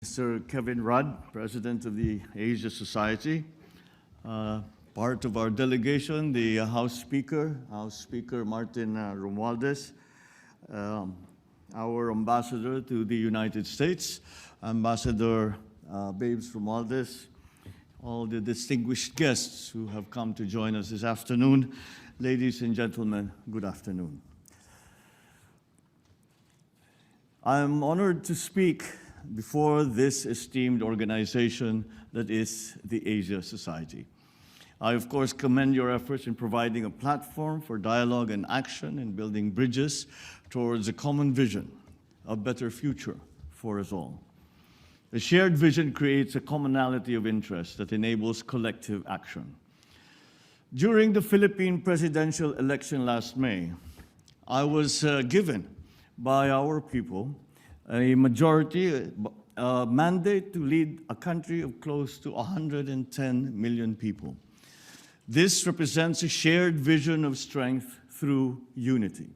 Mr. Kevin Rudd, President of the Asia Society, part of our delegation, the House Speaker Martin Romualdez, our ambassador to the United States, Ambassador Babes Romualdez, all the distinguished guests who have come to join us this afternoon. Ladies and gentlemen, good afternoon. I'm honored to speak before this esteemed organization that is the Asia Society. I, of course, commend your efforts in providing a platform for dialogue and action in building bridges towards a common vision, a better future for us all. The shared vision creates a commonality of interest that enables collective action. During the Philippine presidential election last May, I was given by our people a majority mandate to lead a country of close to 110 million people. This represents a shared vision of strength through unity.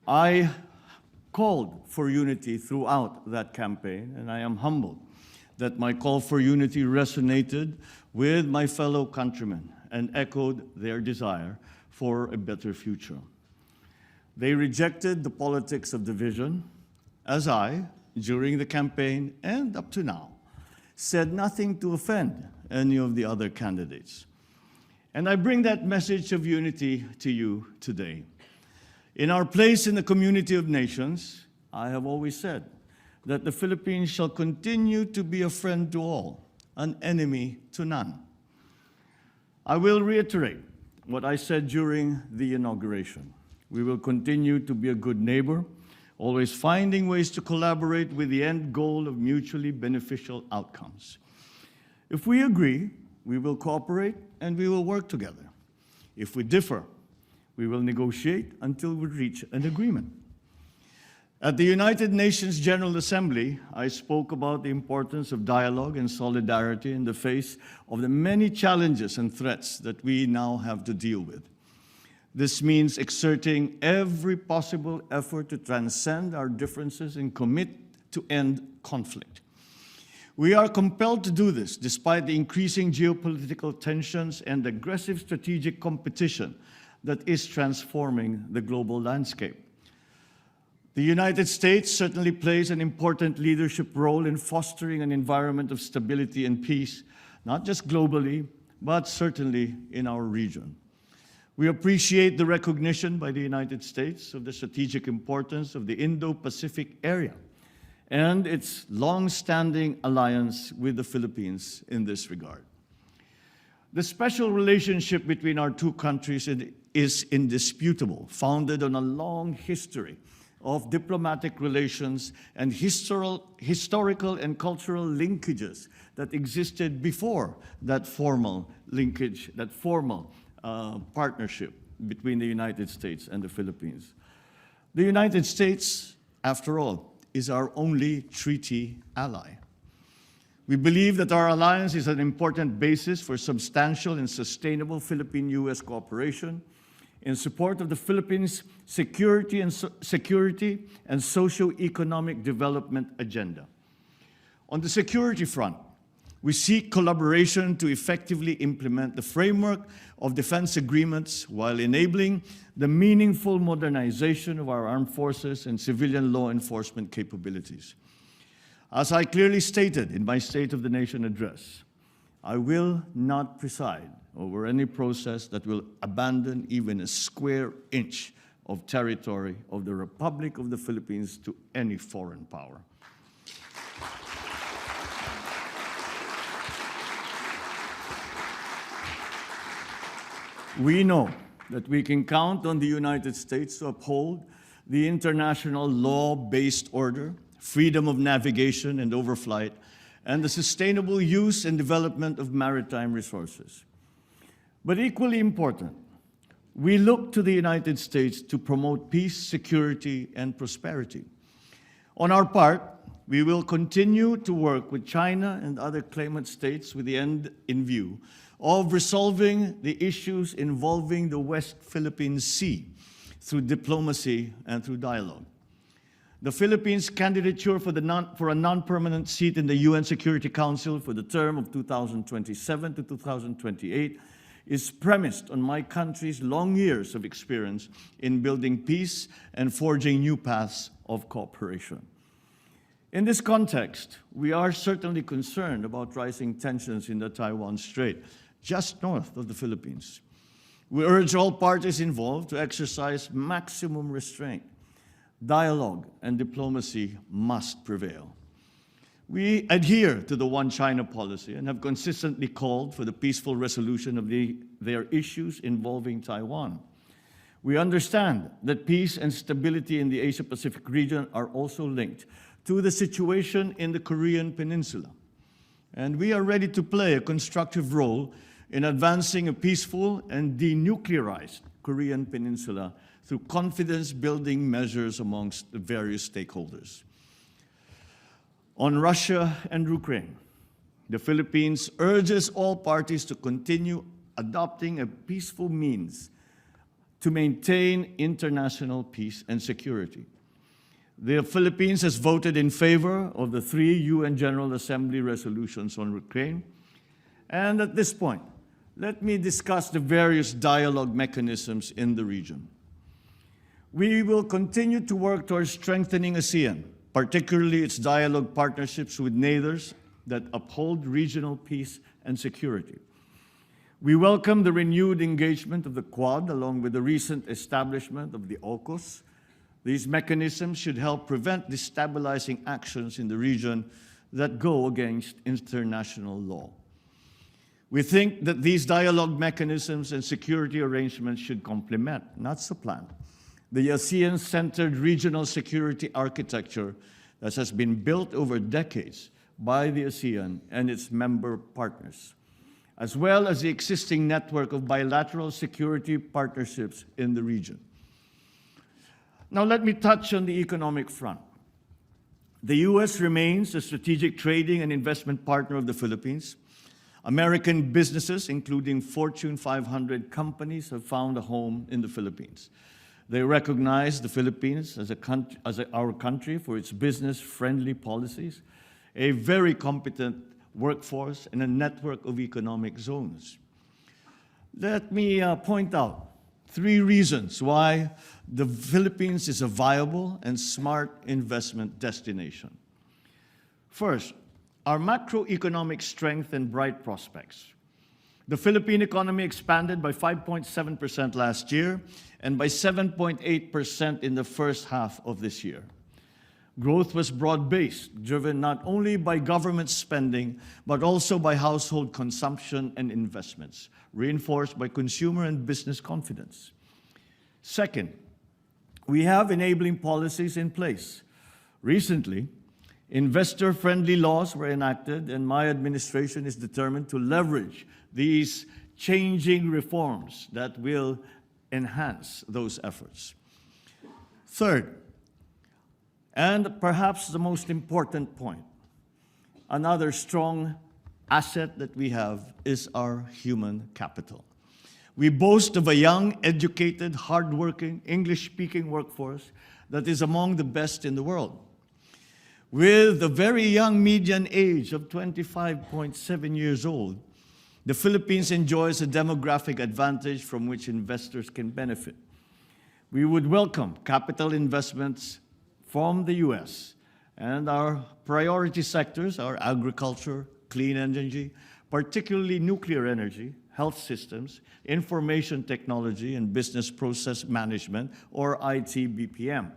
I called for unity throughout that campaign, and I am humbled that my call for unity resonated with my fellow countrymen and echoed their desire for a better future. They rejected the politics of division, as I, during the campaign and up to now, said nothing to offend any of the other candidates. And I bring that message of unity to you today. In our place in the community of nations, I have always said that the Philippines shall continue to be a friend to all, an enemy to none. I will reiterate what I said during the inauguration. We will continue to be a good neighbor, always finding ways to collaborate with the end goal of mutually beneficial outcomes. If we agree, we will cooperate and we will work together. If we differ, we will negotiate until we reach an agreement. At the United Nations General Assembly, I spoke about the importance of dialogue and solidarity in the face of the many challenges and threats that we now have to deal with. This means exerting every possible effort to transcend our differences and commit to end conflict. We are compelled to do this despite the increasing geopolitical tensions and aggressive strategic competition that is transforming the global landscape. The United States certainly plays an important leadership role in fostering an environment of stability and peace, not just globally, but certainly in our region. We appreciate the recognition by the United States of the strategic importance of the Indo-Pacific area and its long-standing alliance with the Philippines in this regard. The special relationship between our two countries is indisputable, founded on a long history of diplomatic relations and historical and cultural linkages that existed before that formal linkage, that formal partnership between the United States and the Philippines. The United States, after all, is our only treaty ally. We believe that our alliance is an important basis for substantial and sustainable Philippine-U.S. cooperation in support of the Philippines' security and socio-economic development agenda. On the security front, we seek collaboration to effectively implement the framework of defense agreements while enabling the meaningful modernization of our armed forces and civilian law enforcement capabilities. As I clearly stated in my State of the Nation address, I will not preside over any process that will abandon even a square inch of territory of the Republic of the Philippines to any foreign power. We know that we can count on the United States to uphold the international law-based order, freedom of navigation and overflight, and the sustainable use and development of maritime resources. But equally important, we look to the United States to promote peace, security, and prosperity. On our part, we will continue to work with China and other claimant states with the end in view of resolving the issues involving the West Philippine Sea through diplomacy and through dialogue. The Philippines' candidature for a non-permanent seat in the UN Security Council for the term of 2027 to 2028 is premised on my country's long years of experience in building peace and forging new paths of cooperation. In this context, we are certainly concerned about rising tensions in the Taiwan Strait, just north of the Philippines. We urge all parties involved to exercise maximum restraint. Dialogue and diplomacy must prevail. We adhere to the One China policy and have consistently called for the peaceful resolution of their issues involving Taiwan. We understand that peace and stability in the Asia-Pacific region are also linked to the situation in the Korean Peninsula. And we are ready to play a constructive role in advancing a peaceful and denuclearized Korean Peninsula through confidence-building measures amongst the various stakeholders. On Russia and Ukraine, the Philippines urges all parties to continue adopting a peaceful means to maintain international peace and security. The Philippines has voted in favor of the 3 UN General Assembly resolutions on Ukraine. And at this point, let me discuss the various dialogue mechanisms in the region. We will continue to work towards strengthening ASEAN, particularly its dialogue partnerships with neighbors that uphold regional peace and security. We welcome the renewed engagement of the Quad, along with the recent establishment of the AUKUS. These mechanisms should help prevent destabilizing actions in the region that go against international law. We think that these dialogue mechanisms and security arrangements should complement, not supplant, the ASEAN-centered regional security architecture that has been built over decades by the ASEAN and its member partners, as well as the existing network of bilateral security partnerships in the region. Now let me touch on the economic front. The U.S. remains a strategic trading and investment partner of the Philippines. American businesses, including Fortune 500 companies, have found a home in the Philippines. They recognize the Philippines as our country for its business-friendly policies, a very competent workforce, and a network of economic zones. Let me point out 3 reasons why the Philippines is a viable and smart investment destination. First, our macroeconomic strength and bright prospects. The Philippine economy expanded by 5.7% last year and by 7.8% in the first half of this year. Growth was broad-based, driven not only by government spending, but also by household consumption and investments, reinforced by consumer and business confidence. Second, we have enabling policies in place. Recently, investor-friendly laws were enacted, and my administration is determined to leverage these changing reforms that will enhance those efforts. Third, and perhaps the most important point, another strong asset that we have is our human capital. We boast of a young, educated, hardworking, English-speaking workforce that is among the best in the world. With a very young median age of 25.7 years old, the Philippines enjoys a demographic advantage from which investors can benefit. We would welcome capital investments from the U.S., and our priority sectors are agriculture, clean energy, particularly nuclear energy, health systems, information technology, and business process management, or IT/BPM,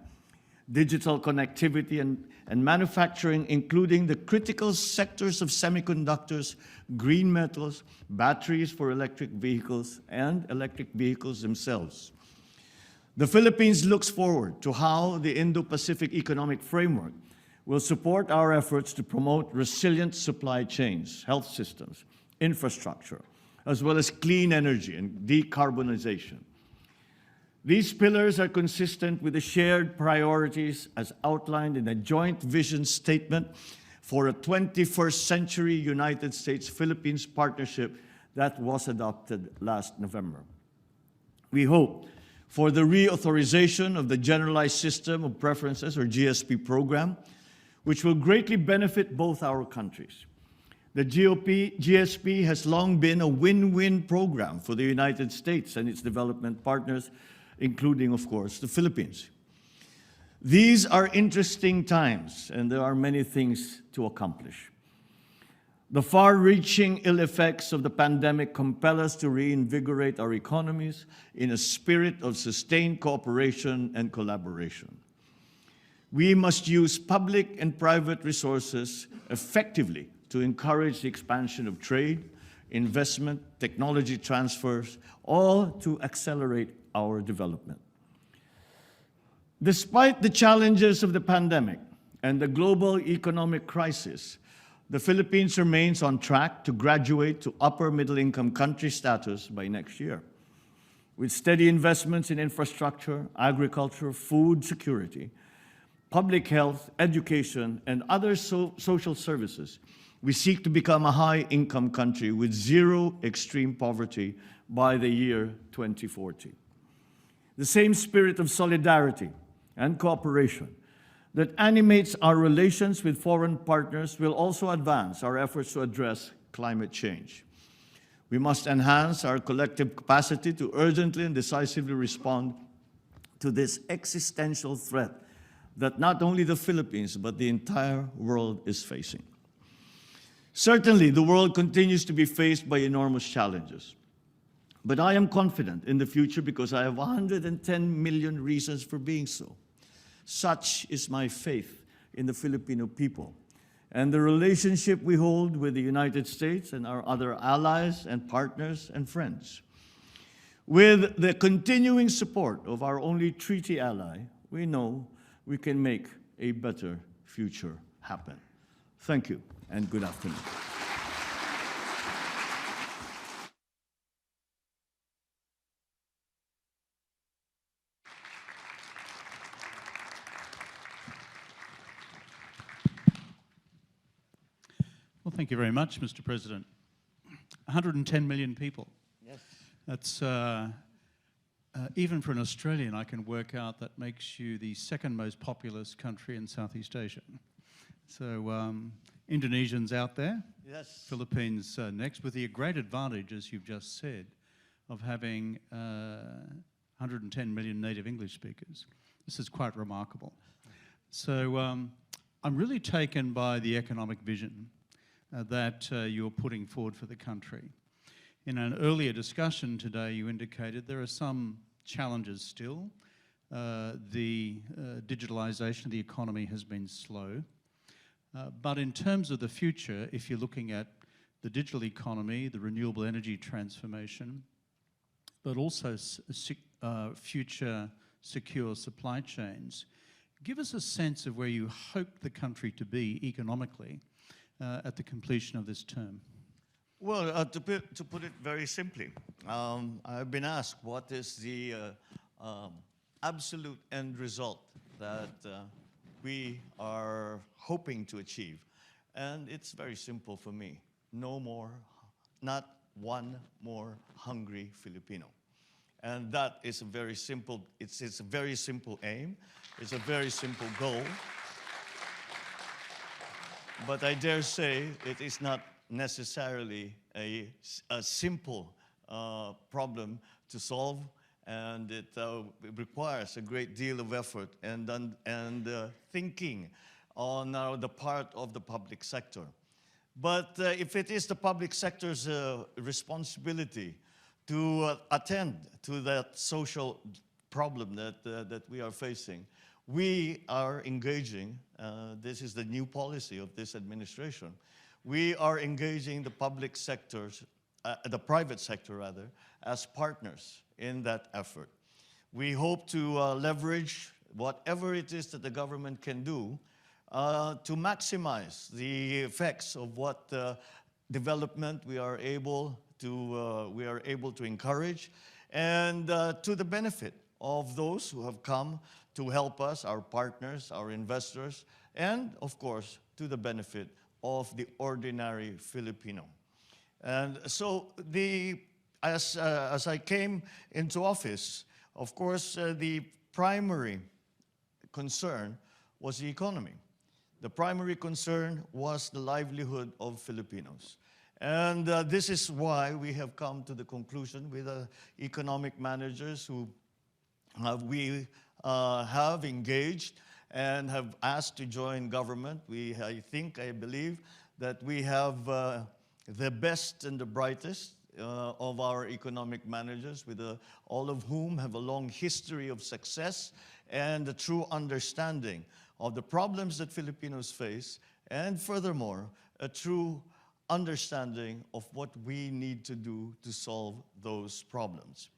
digital connectivity and manufacturing, including the critical sectors of semiconductors, green metals, batteries for electric vehicles, and electric vehicles themselves. The Philippines looks forward to how the Indo-Pacific Economic Framework will support our efforts to promote resilient supply chains, health systems, infrastructure, as well as clean energy and decarbonization. These pillars are consistent with the shared priorities as outlined in a joint vision statement for a 21st century United States-Philippines partnership that was adopted last November. We hope for the reauthorization of the Generalized System of Preferences, or GSP program, which will greatly benefit both our countries. The GSP has long been a win-win program for the United States and its development partners, including, of course, the Philippines. These are interesting times, and there are many things to accomplish. The far-reaching ill effects of the pandemic compel us to reinvigorate our economies in a spirit of sustained cooperation and collaboration. We must use public and private resources effectively to encourage the expansion of trade, investment, technology transfers, all to accelerate our development. Despite the challenges of the pandemic and the global economic crisis, the Philippines remains on track to graduate to upper middle-income country status by next year. With steady investments in infrastructure, agriculture, food security, public health, education, and other social services, we seek to become a high-income country with zero extreme poverty by the year 2040. The same spirit of solidarity and cooperation that animates our relations with foreign partners will also advance our efforts to address climate change. We must enhance our collective capacity to urgently and decisively respond to this existential threat that not only the Philippines, but the entire world is facing. Certainly, the world continues to be faced by enormous challenges. But I am confident in the future because I have 110 million reasons for being so. Such is my faith in the Filipino people and the relationship we hold with the United States and our other allies and partners and friends. With the continuing support of our only treaty ally, we know we can make a better future happen. Thank you and good afternoon. Well, thank you very much, Mr. President. 110 million people. Yes. That's, even for an Australian, I can work out that makes you the second most populous country in Southeast Asia. So Indonesians out there, Yes. Philippines next, with the great advantage, as you've just said, of having 110 million native English speakers. This is quite remarkable. So I'm really taken by the economic vision that you're putting forward for the country. In an earlier discussion today, you indicated there are some challenges still. The digitalization of the economy has been slow. But in terms of the future, if you're looking at the digital economy, the renewable energy transformation, but also future secure supply chains, give us a sense of where you hope the country to be economically at the completion of this term. Well, to put it very simply, I've been asked what is the absolute end result that we are hoping to achieve. And it's very simple for me. No more, not one more hungry Filipino. And that is a very simple, it's a very simple aim. It's a very simple goal. But I dare say it is not necessarily a simple problem to solve, and it requires a great deal of effort and thinking on the part of the public sector. But if it is the public sector's responsibility to attend to that social problem that we are facing, we are engaging, this is the new policy of this administration, we are engaging the public sectors, the private sector rather, as partners in that effort. We hope to leverage whatever it is that the government can do to maximize the effects of what development we are able to encourage, and to the benefit of those who have come to help us, our partners, our investors, and of course, to the benefit of the ordinary Filipino. And so as I came into office, Of course, the primary concern was the economy. The primary concern was the livelihood of Filipinos. And this is why we have come to the conclusion with economic managers who we have engaged and have asked to join government. I believe that we have the best and the brightest of our economic managers, with all of whom have a long history of success and a true understanding of the problems that Filipinos face, and furthermore, a true understanding of what we need to do to solve those problems.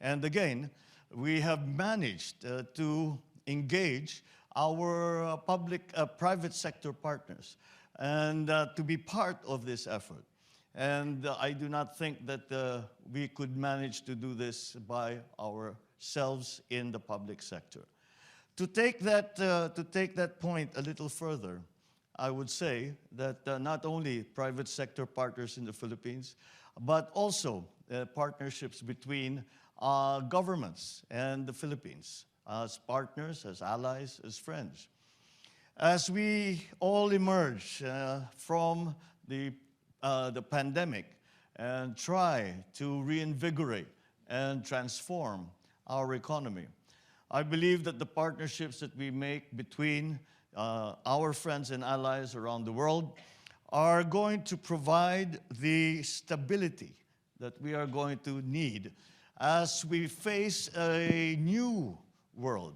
And again, we have managed to engage our private sector partners and to be part of this effort. And I do not think that we could manage to do this by ourselves in the public sector. To take that point a little further, I would say that not only private sector partners in the Philippines, but also partnerships between governments and the Philippines, as partners, as allies, as friends. As we all emerge from the pandemic and try to reinvigorate and transform our economy, I believe that the partnerships that we make between our friends and allies around the world are going to provide the stability that we are going to need as we face a new world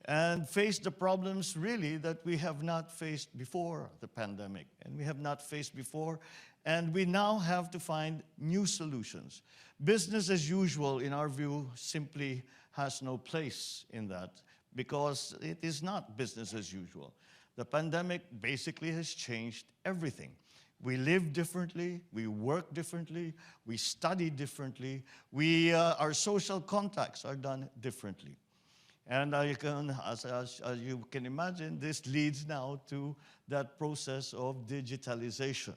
and face the problems really that we have not faced before the pandemic, and we have not faced before, and we now have to find new solutions. Business as usual, in our view, simply has no place in that, because it is not business as usual. The pandemic basically has changed everything. We live differently, we work differently, we study differently, our social contacts are done differently. And as you can imagine, this leads now to that process of digitalization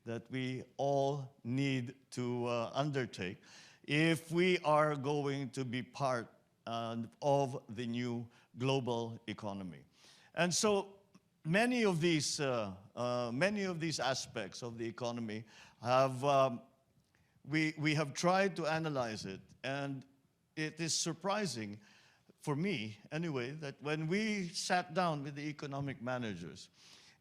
that we all need to undertake if we are going to be part of the new global economy. And so many of these aspects of the economy we have tried to analyze it, and it is surprising, for me anyway, that when we sat down with the economic managers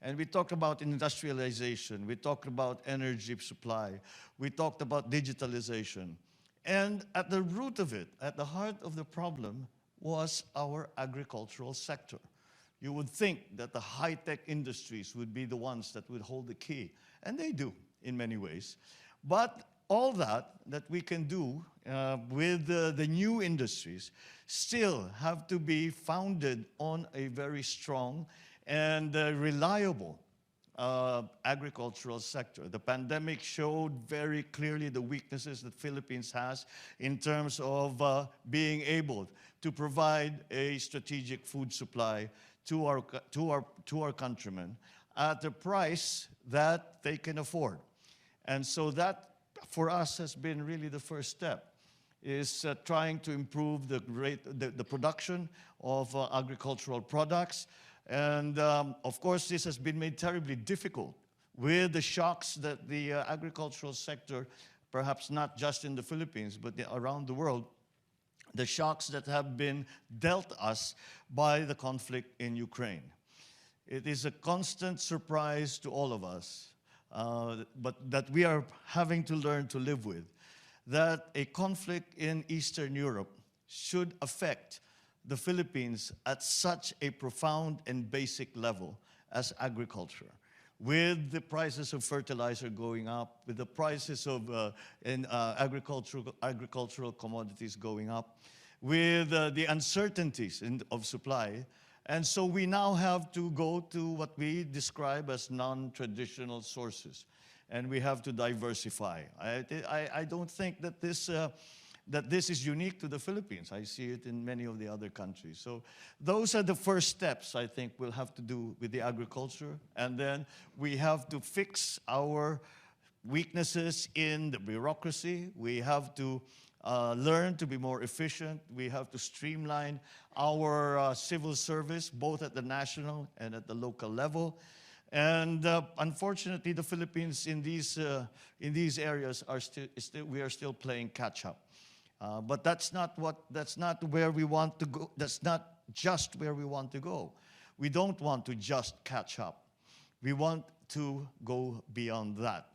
and we talked about industrialization, we talked about energy supply, we talked about digitalization, and at the root of it, at the heart of the problem, was our agricultural sector. You would think that the high-tech industries would be the ones that would hold the key, and they do in many ways. But all that we can do with the new industries still have to be founded on a very strong and reliable agricultural sector. The pandemic showed very clearly the weaknesses that Philippines has in terms of being able to provide a strategic food supply to our countrymen at a price that they can afford. And so that, for us, has been really the first step, is trying to improve the production of agricultural products. And of course, this has been made terribly difficult with the shocks that the agricultural sector, perhaps not just in the Philippines, but around the world, the shocks that have been dealt us by the conflict in Ukraine. It is a constant surprise to all of us, but that we are having to learn to live with, that a conflict in Eastern Europe should affect the Philippines at such a profound and basic level as agriculture. With the prices of fertilizer going up, with the prices of agricultural commodities going up, with the uncertainties of supply. And so we now have to go to what we describe as non-traditional sources, and we have to diversify. I don't think that this is unique to the Philippines. I see it in many of the other countries. So those are the first steps I think we'll have to do with the agriculture. And then we have to fix our weaknesses in the bureaucracy. We have to learn to be more efficient. We have to streamline our civil service, both at the national and at the local level. And unfortunately, the Philippines in these areas we are still playing catch up. But that's not where we want to go. That's not just where we want to go. We don't want to just catch up. We want to go beyond that.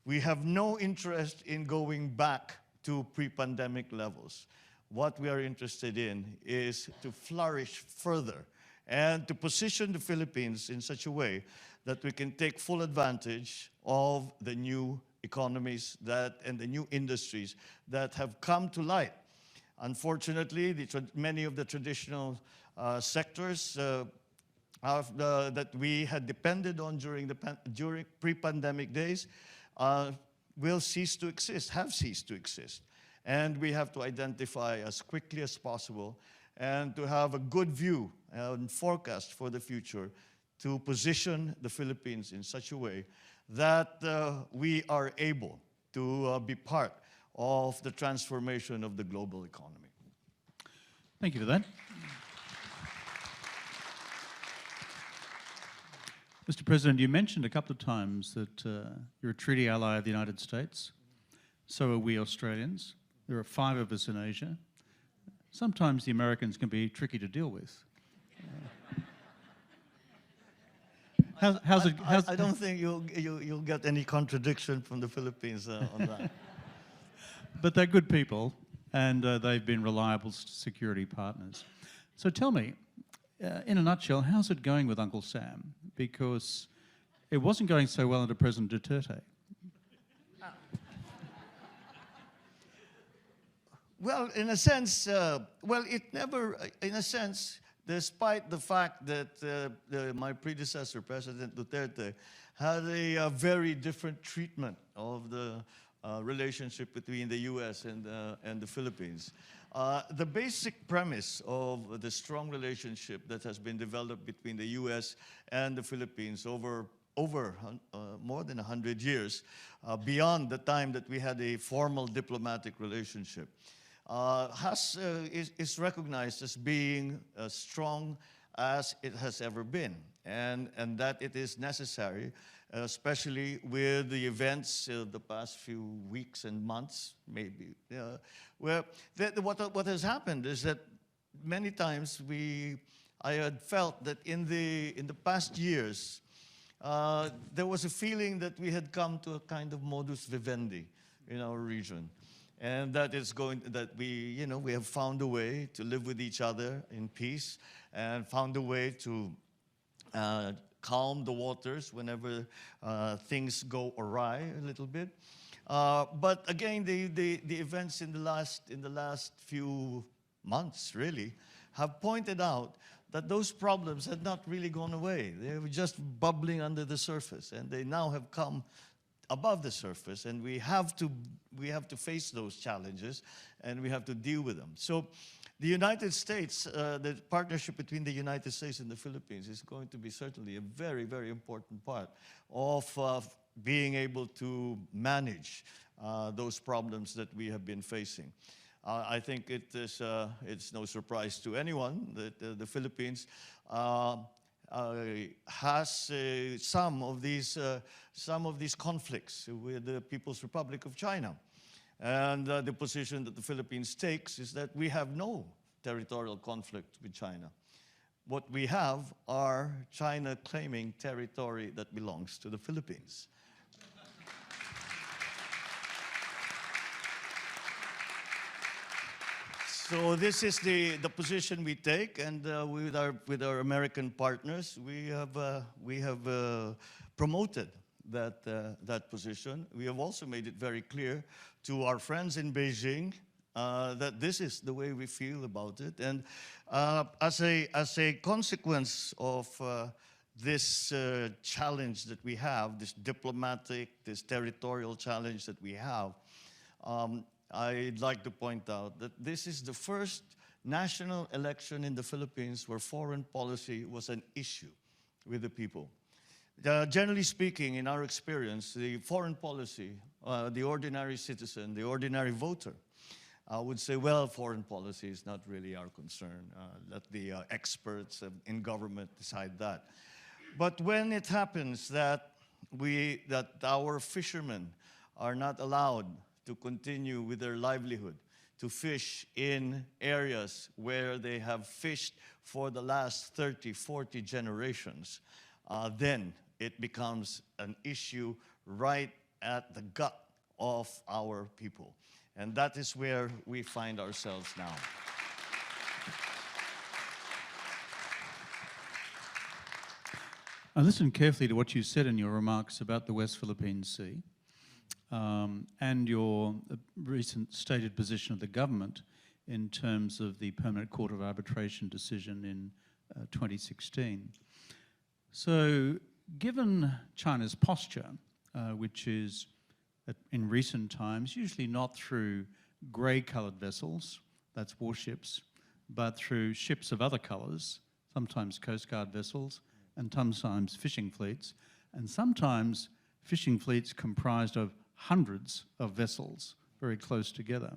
We have no interest in going back to pre-pandemic levels. What we are interested in is to flourish further and to position the Philippines in such a way that we can take full advantage of the new economies and the new industries that have come to light. Unfortunately, many of the traditional sectors that we had depended on during pre-pandemic days will cease to exist, have ceased to exist. And we have to identify as quickly as possible and to have a good view and forecast for the future to position the Philippines in such a way that we are able to be part of the transformation of the global economy. Thank you for that. Mr. President, you mentioned a couple of times that you're a treaty ally of the United States. So are we Australians. There are 5 of us in Asia. Sometimes the Americans can be tricky to deal with. I don't think you'll get any contradiction from the Philippines on that. But they're good people, and they've been reliable security partners. So tell me, in a nutshell, how's it going with Uncle Sam? Because it wasn't going so well under President Duterte. Well, in a sense, despite the fact that my predecessor, President Duterte, had a very different treatment of the relationship between the U.S. and the Philippines. The basic premise of the strong relationship that has been developed between the U.S. and the Philippines over more than 100 years, beyond the time that we had a formal diplomatic relationship, is recognized as being as strong as it has ever been, and that it is necessary, especially with the events of the past few weeks and months, maybe, where what has happened is that many times I had felt that in the past years, there was a feeling that we had come to a kind of modus vivendi in our region. And that we have found a way to live with each other in peace and found a way to calm the waters whenever things go awry a little bit. But again, the events in the last few months really have pointed out that those problems had not really gone away. They were just bubbling under the surface, and they now have come above the surface, and we have to face those challenges, and we have to deal with them. So the United States, the partnership between the United States and the Philippines is going to be certainly a very, very important part of being able to manage those problems that we have been facing. I think it's no surprise to anyone that the Philippines has some of these conflicts with the People's Republic of China. And the position that the Philippines takes is that we have no territorial conflict with China. What we have are China claiming territory that belongs to the Philippines. So this is the position we take, and with our American partners, we have promoted that position. We have also made it very clear to our friends in Beijing that this is the way we feel about it. And as a consequence of this challenge that we have, this territorial challenge that we have, I'd like to point out that this is the first national election in the Philippines where foreign policy was an issue with the people. Generally speaking, in our experience, the foreign policy, the ordinary citizen, the ordinary voter, would say, well, foreign policy is not really our concern. Let the experts in government decide that. But when it happens that our fishermen are not allowed to continue with their livelihood, to fish in areas where they have fished for the last 30, 40 generations, then it becomes an issue right at the gut of our people. And that is where we find ourselves now. I listened carefully to what you said in your remarks about the West Philippine Sea and your recent stated position of the government in terms of the Permanent Court of Arbitration decision in 2016. So, given China's posture, which is in recent times usually not through grey-coloured vessels, that's warships, but through ships of other colours, sometimes Coast Guard vessels, and sometimes fishing fleets, and sometimes fishing fleets comprised of hundreds of vessels very close together.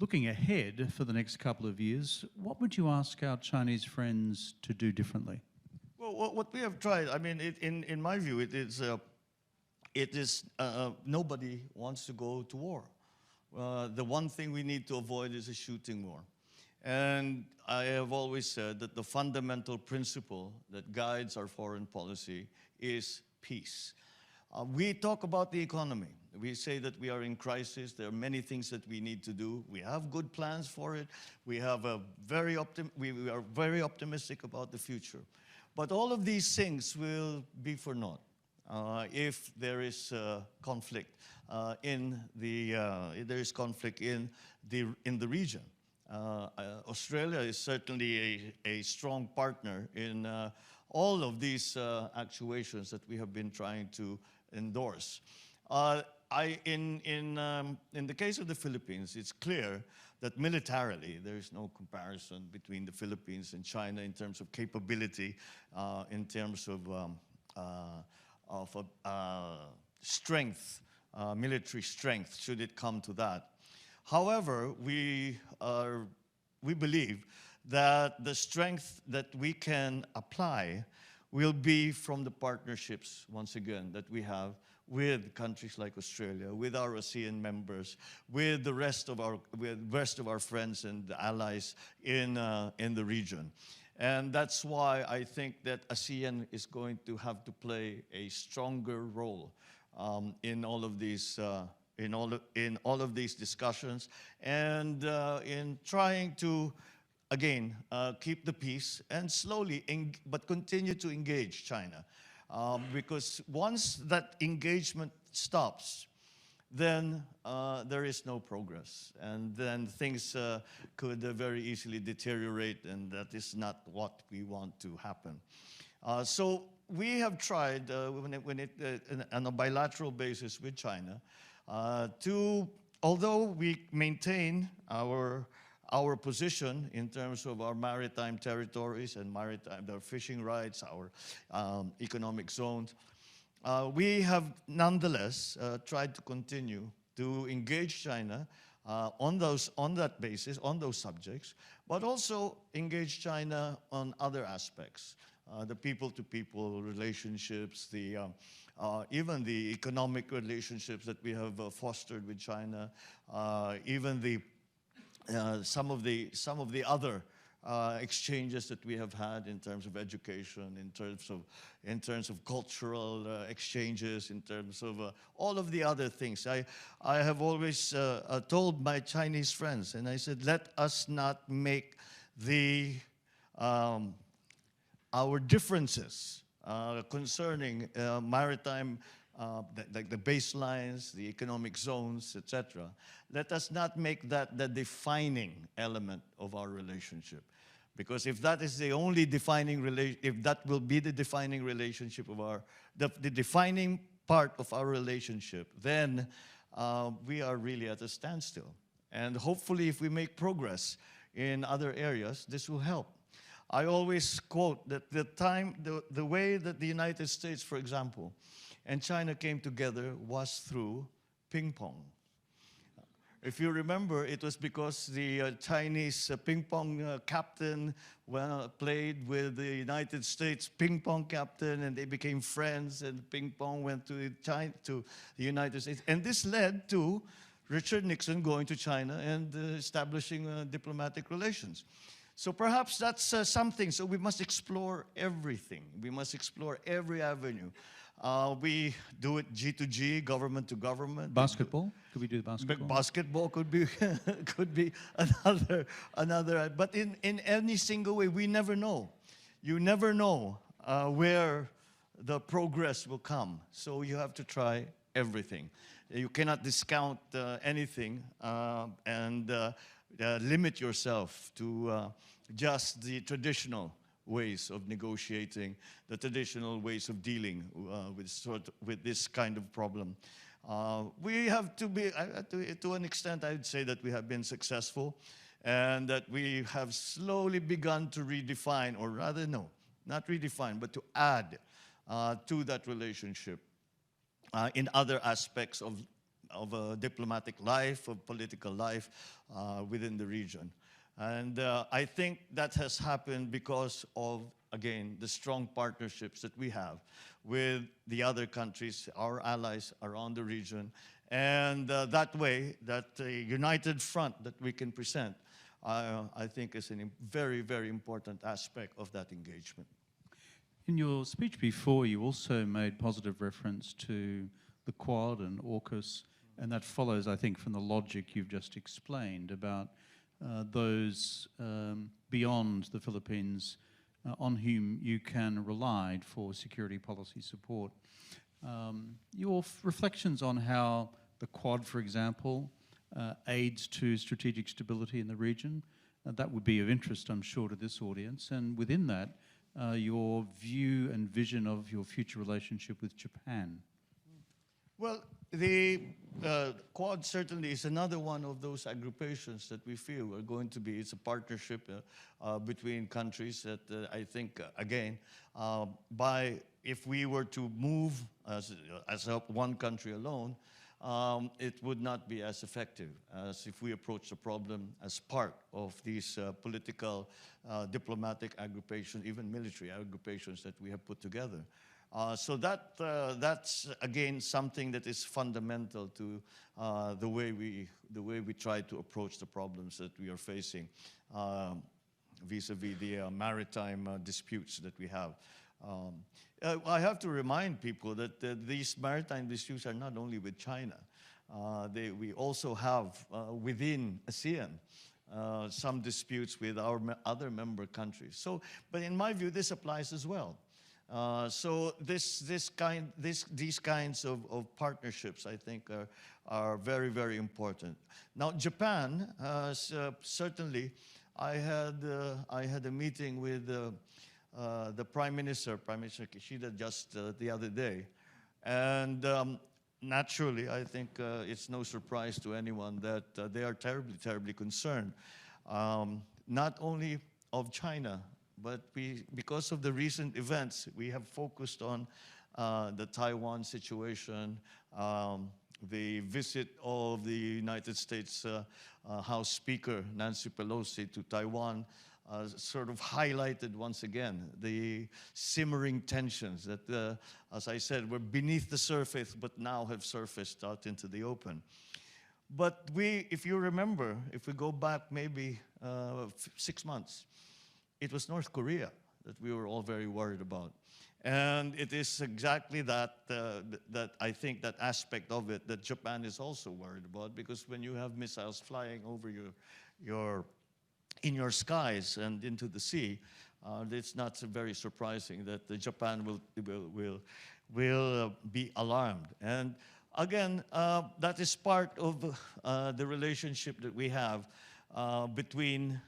Looking ahead for the next couple of years, what would you ask our Chinese friends to do differently? Well, what we have tried, I mean, in my view, it is nobody wants to go to war. The one thing we need to avoid is a shooting war. And I have always said that the fundamental principle that guides our foreign policy is peace. We talk about the economy. We say that we are in crisis. There are many things that we need to do. We have good plans for it. We are very optimistic about the future. But all of these things will be for naught if there is conflict in the region. Australia is certainly a strong partner in all of these actuations that we have been trying to endorse. In the case of the Philippines, it's clear that militarily there is no comparison between the Philippines and China in terms of capability, in terms of strength, military strength, should it come to that. However, we believe that the strength that we can apply will be from the partnerships, once again, that we have with countries like Australia, with our ASEAN members, with the rest of our friends and allies in the region. And that's why I think that ASEAN is going to have to play a stronger role in all of these discussions, and in trying to, again, keep the peace and slowly, but continue to engage China. Because once that engagement stops, then there is no progress. And then things could very easily deteriorate, and that is not what we want to happen. So we have tried, on a bilateral basis with China, although we maintain our position in terms of our maritime territories and their fishing rights, our economic zones, we have nonetheless tried to continue to engage China on that basis, on those subjects, but also engage China on other aspects, the people-to-people relationships, even the economic relationships that we have fostered with China, even some of the other exchanges that we have had in terms of education, in terms of cultural exchanges, in terms of all of the other things. I have always told my Chinese friends, and I said, let us not make our differences concerning maritime, like the baselines, the economic zones, etc. Let us not make that the defining element of our relationship. Because if that is the only if that will be the defining relationship of the defining part of our relationship, then we are really at a standstill. And hopefully if we make progress in other areas, this will help. I always quote that the way that the United States, for example, and China came together was through ping pong. If you remember, it was because the Chinese ping pong captain played with the United States ping pong captain, and they became friends, and ping pong went to the United States. And this led to Richard Nixon going to China and establishing diplomatic relations. So perhaps that's something. So we must explore everything. We must explore every avenue. We do it G to G, government to government. Basketball? Could we do the basketball? Basketball could be could be another. But in any single way, we never know. You never know where the progress will come. So you have to try everything. You cannot discount anything and limit yourself to just the traditional ways of negotiating, the traditional ways of dealing with this kind of problem. We have to be, to an extent, I would say that we have been successful, and that we have slowly begun to redefine, or rather, no, not redefine, but to add to that relationship in other aspects of diplomatic life, of political life within the region. And I think that has happened because of, again, the strong partnerships that we have with the other countries, our allies around the region. And that way, that united front that we can present, I think is a very, very important aspect of that engagement. In your speech before, you also made positive reference to the Quad and AUKUS, and that follows, I think, from the logic you've just explained about those beyond the Philippines on whom you can rely for security policy support. Your reflections on how the Quad, for example, aids to strategic stability in the region, that would be of interest, I'm sure, to this audience. And within that, your view and vision of your future relationship with Japan. Well, the Quad certainly is another one of those aggregations that we feel are going to be, it's a partnership between countries that I think, again, if we were to move as one country alone, it would not be as effective as if we approach the problem as part of these political, diplomatic aggregations, even military aggregations that we have put together. So that's again something that is fundamental to the way we try to approach the problems that we are facing vis-a-vis the maritime disputes that we have. I have to remind people that these maritime disputes are not only with China. We also have within ASEAN some disputes with our other member countries. So, but in my view, this applies as well. So these kinds of partnerships, I think, are very, very important. Now, Japan, certainly, I had a meeting with the Prime Minister Kishida, just the other day, and naturally, I think it's no surprise to anyone that they are terribly, terribly concerned, not only of China. But because of the recent events, we have focused on the Taiwan situation, the visit of the United States House Speaker Nancy Pelosi to Taiwan, sort of highlighted once again the simmering tensions that, as I said, were beneath the surface, but now have surfaced out into the open. But if you remember, if we go back maybe 6 months, it was North Korea that we were all very worried about. And it is exactly that, that I think that aspect of it that Japan is also worried about, because when you have missiles flying over in your skies and into the sea, it's not very surprising that Japan will be alarmed. And again, that is part of the relationship that we have between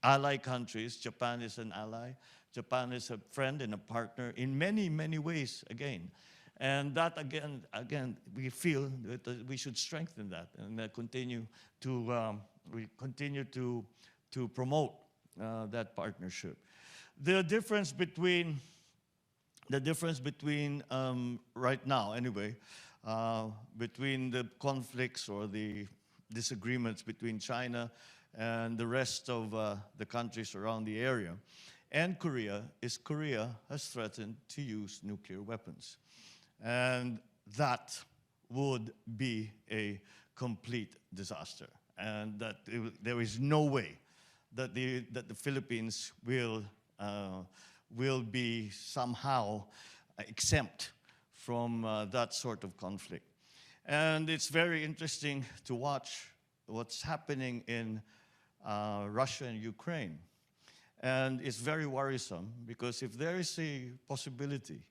ally countries. Japan is an ally. Japan is a friend and a partner in many, many ways, again. And that, again, we feel that we should strengthen that and continue to promote that partnership. The difference between right now, anyway, between the conflicts or the disagreements between China and the rest of the countries around the area. And Korea has threatened to use nuclear weapons. And that would be a complete disaster. And that there is no way that the Philippines will be somehow exempt from that sort of conflict. And it's very interesting to watch what's happening in Russia and Ukraine. And it's very worrisome because if there is a possibility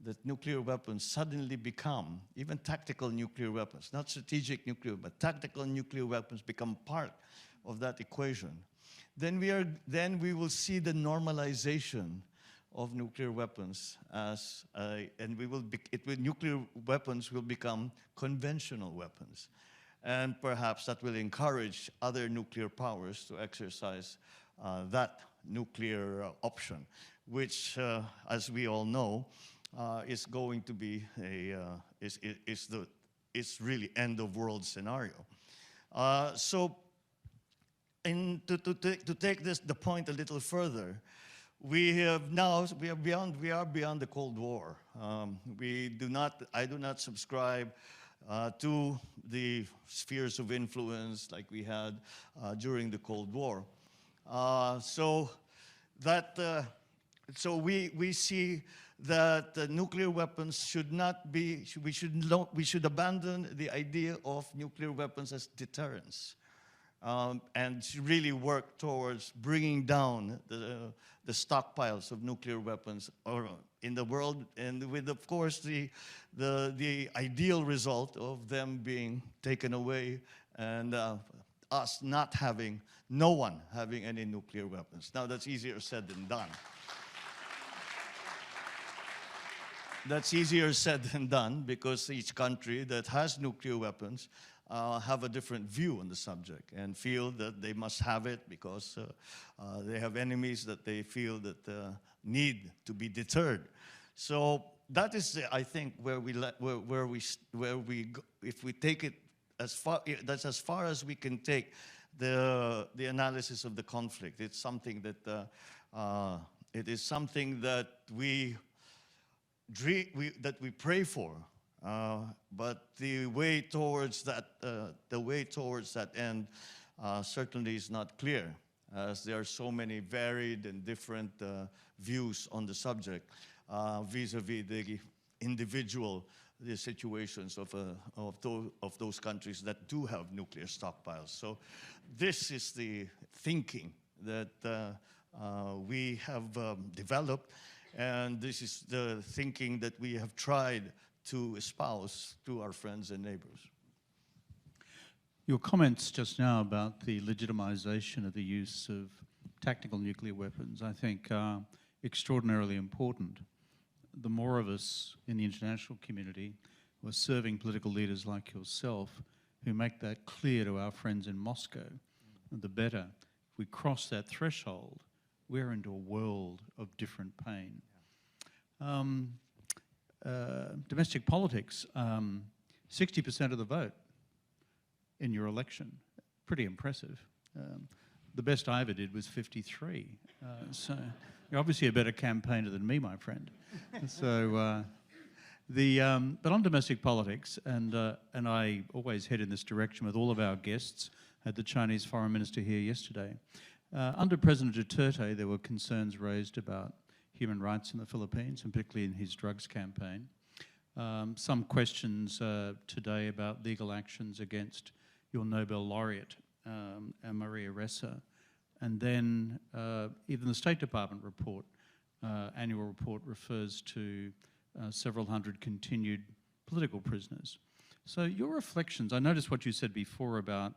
that nuclear weapons suddenly become, even tactical nuclear weapons, not strategic nuclear, but tactical nuclear weapons become part of that equation, then we will see the normalization of nuclear weapons nuclear weapons will become conventional weapons. And perhaps that will encourage other nuclear powers to exercise that nuclear option, which, as we all know, is going to be is really end of world scenario. So, to take the point a little further, we are beyond the Cold War. I do not subscribe to the spheres of influence like we had during the Cold War. So we see that nuclear weapons should not be. We should abandon the idea of nuclear weapons as deterrence. And really work towards bringing down the stockpiles of nuclear weapons in the world, and with, of course, the ideal result of them being taken away and no one having any nuclear weapons. Now, that's easier said than done. That's easier said than done because each country that has nuclear weapons have a different view on the subject and feel that they must have it because they have enemies that they feel that need to be deterred. So that is, I think, where we go, if we take it as far, that's as far as we can take the analysis of the conflict. It's something that it is something that we pray for. But the way towards that end certainly is not clear, as there are so many varied and different views on the subject vis-a-vis the individual situations of those countries that do have nuclear stockpiles. So this is the thinking that we have developed, and this is the thinking that we have tried to espouse to our friends and neighbors. Your comments just now about the legitimization of the use of tactical nuclear weapons, I think, are extraordinarily important. The more of us in the international community who are serving political leaders like yourself who make that clear to our friends in Moscow, the better. If we cross that threshold, we're into a world of different pain. Domestic politics, 60% of the vote in your election. Pretty impressive. The best I ever did was 53. So you're obviously a better campaigner than me, my friend. So, but on domestic politics, and I always head in this direction with all of our guests. Had the Chinese Foreign Minister here yesterday. Under President Duterte, there were concerns raised about human rights in the Philippines, and particularly in his drugs campaign. Some questions today about legal actions against your Nobel laureate, Maria Ressa. And then even the State Department report, annual report, refers to several hundred continued political prisoners. So your reflections, I noticed what you said before about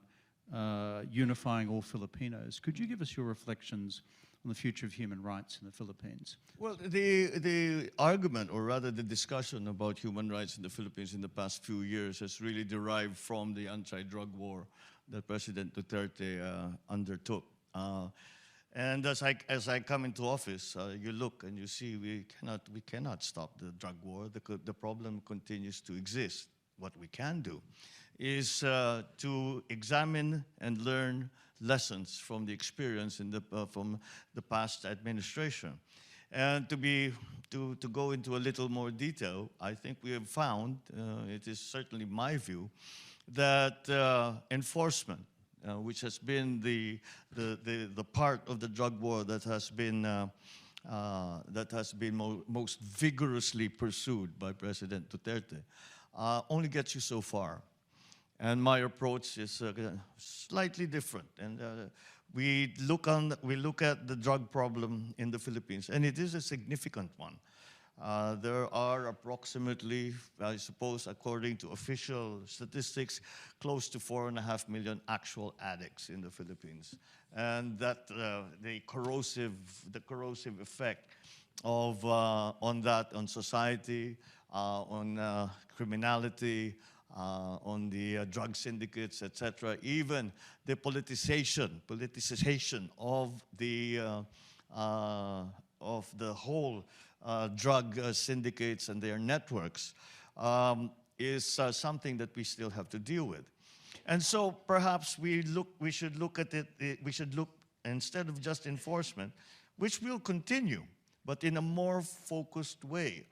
unifying all Filipinos. Could you give us your reflections on the future of human rights in the Philippines? Well, the argument, or rather the discussion about human rights in the Philippines in the past few years has really derived from the anti-drug war that President Duterte undertook. And as I come into office, you look and you see we cannot stop the drug war. The problem continues to exist. what we can do is to examine and learn lessons from the experience from the past administration. And to go into a little more detail, I think we have found, it is certainly my view, that enforcement, which has been the part of the drug war that has been most vigorously pursued by President Duterte, only gets you so far. And my approach is slightly different. And we look at the drug problem in the Philippines, and it is a significant one. There are approximately, I suppose, according to official statistics, close to 4.5 million actual addicts in the Philippines. And that the corrosive effect of on society, on criminality, on the drug syndicates, etc., even the politicization of the whole drug syndicates and their networks is something that we still have to deal with. And so perhaps we should look at it, instead of just enforcement, which will continue, but in a more focused way.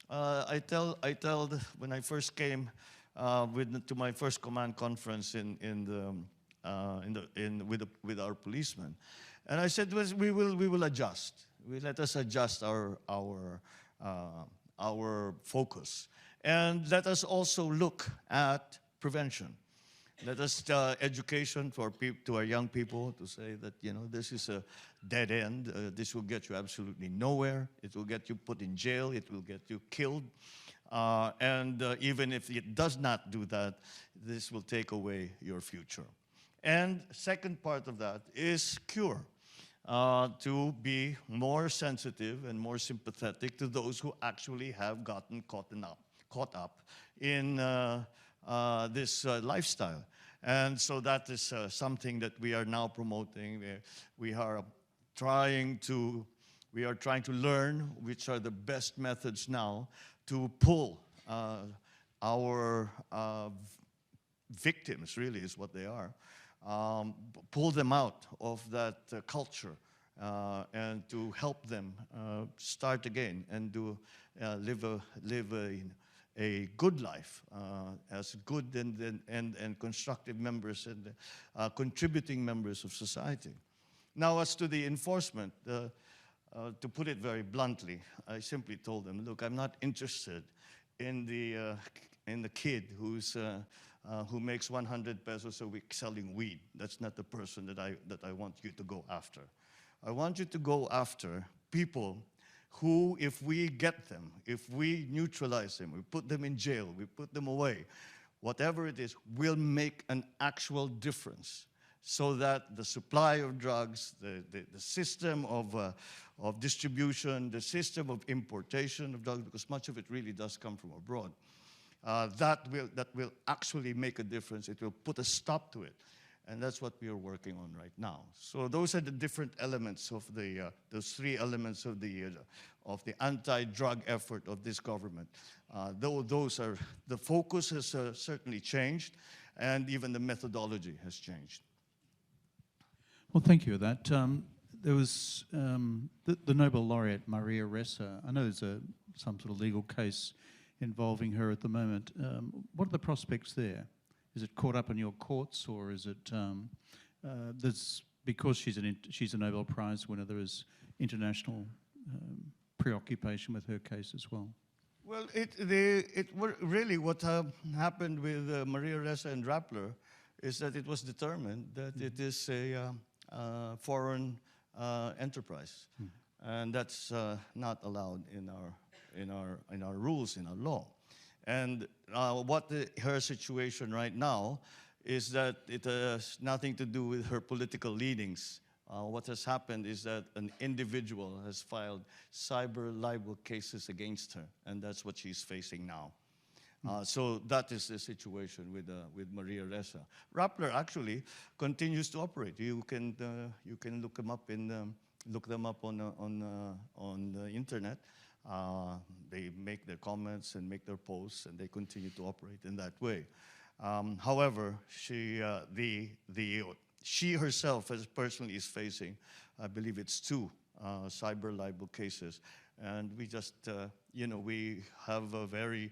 When I first came to my first command conference with our policemen, and I said, we will adjust. Let us adjust our focus, and let us also look at prevention. Let us education to our young people to say that this is a dead end. This will get you absolutely nowhere. It will get you put in jail. It will get you killed. And even if it does not do that, this will take away your future. And second part of that is cure. To be more sensitive and more sympathetic to those who actually have gotten caught up in this lifestyle. And so that is something that we are now promoting. We are trying to learn which are the best methods now to pull our victims, really is what they are, pull them out of that culture and to help them start again and live a good life as good and constructive members and contributing members of society. Now, as to the enforcement, to put it very bluntly, I simply told them, look, I'm not interested in the kid who makes 100 pesos a week selling weed. That's not the person that I want you to go after. I want you to go after people who, if we get them, if we neutralize them, we put them in jail, we put them away, whatever it is, will make an actual difference so that the supply of drugs, the system of distribution, the system of importation of drugs, because much of it really does come from abroad, that will actually make a difference. It will put a stop to it. And that's what we are working on right now. So those are the different elements of those three elements of the anti-drug effort of this government. Those are, the focus has certainly changed, and even the methodology has changed. Well, thank you for that. There was the Nobel laureate Maria Ressa. I know there's some sort of legal case involving her at the moment. What are the prospects there? Is it caught up in your courts, or is it because she's a Nobel Prize winner, there is international preoccupation with her case as well? Well, really what happened with Maria Ressa and Rappler is that it was determined that it is a foreign enterprise, and that's not allowed in our rules, in our law. And her situation right now is that it has nothing to do with her political leanings. What has happened is that an individual has filed cyber libel cases against her, and that's what she's facing now. So that is the situation with Maria Ressa. Rappler actually continues to operate. You can look them up on the internet. They make their comments and make their posts, and they continue to operate in that way. However, she herself as personally is facing, I believe it's 2 cyber libel cases. And we just, we have a very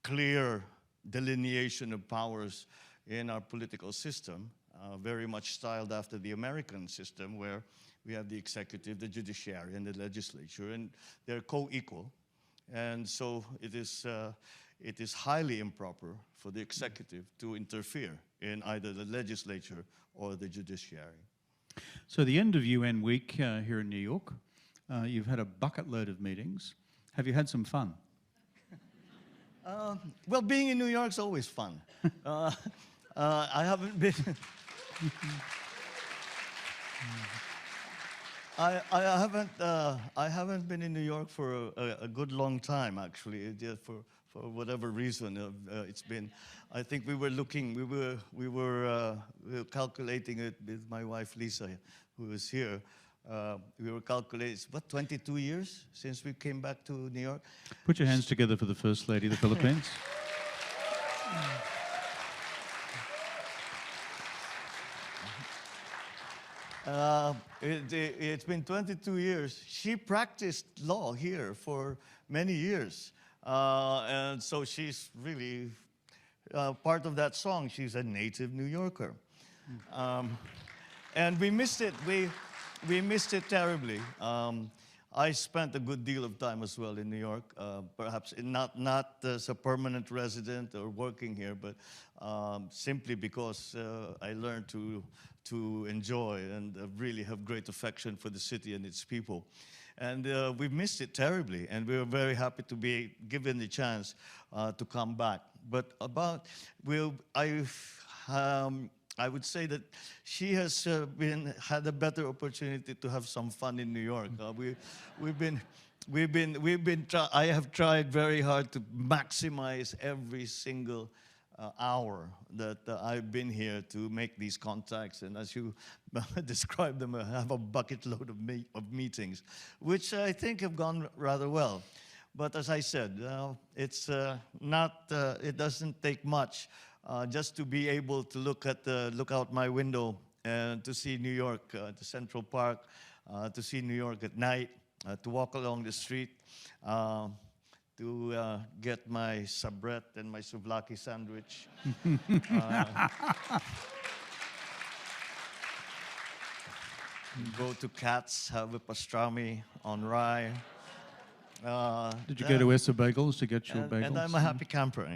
clear delineation of powers in our political system, very much styled after the American system, where we have the executive, the judiciary, and the legislature, and they're co-equal. And so it is highly improper for the executive to interfere in either the legislature or the judiciary. So the end of UN week here in New York, you've had a bucket load of meetings. Have you had some fun? Well, being in New York is always fun. I haven't been. I haven't been in New York for a good long time, actually. For whatever reason, it's been. I think we were calculating it with my wife Lisa, who is here. We were calculating, what, 22 years since we came back to New York? Put your hands together for the First Lady of the Philippines. It's been 22 years. She practiced law here for many years. And so she's really part of that song. She's a native New Yorker. And we missed it. We missed it terribly. I spent a good deal of time as well in New York, perhaps not as a permanent resident or working here, but simply because I learned to enjoy and really have great affection for the city and its people. And we missed it terribly, and we were very happy to be given the chance to come back. But I would say that she has had a better opportunity to have some fun in New York. I have tried very hard to maximize every single hour that I've been here to make these contacts, and as you described them, I have a bucket load of meetings, which I think have gone rather well. But as I said, it doesn't take much just to be able to look out my window and to see New York, the Central Park, to see New York at night, to walk along the street, to get my sabret and my souvlaki sandwich. Go to Katz, have a pastrami on rye. Did you go to Essa Bagels to get your bagels? And I'm a happy camper.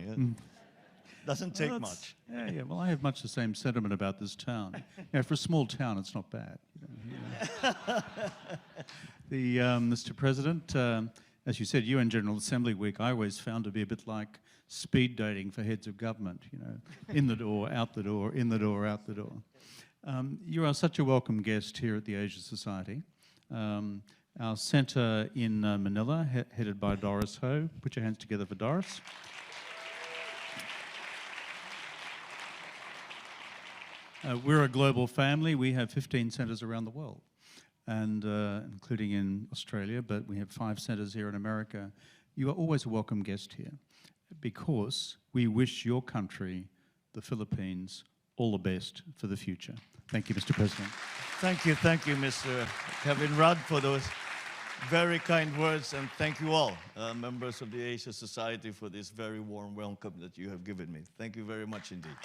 Doesn't take much. Yeah. Well, I have much the same sentiment about this town. Yeah, for a small town, it's not bad. Mr. President, as you said, UN General Assembly Week, I always found to be a bit like speed dating for heads of government. In the door, out the door, in the door, out the door. You are such a welcome guest here at the Asia Society. Our centre in Manila, headed by Doris Ho. Put your hands together for Doris. We're a global family. We have 15 centres around the world, and including in Australia, but we have 5 centres here in America. You are always a welcome guest here because we wish your country, the Philippines, all the best for the future. Thank you, Mr. President. Thank you, Mr. Kevin Rudd, for those very kind words, and thank you all, members of the Asia Society, for this very warm welcome that you have given me. Thank you very much indeed.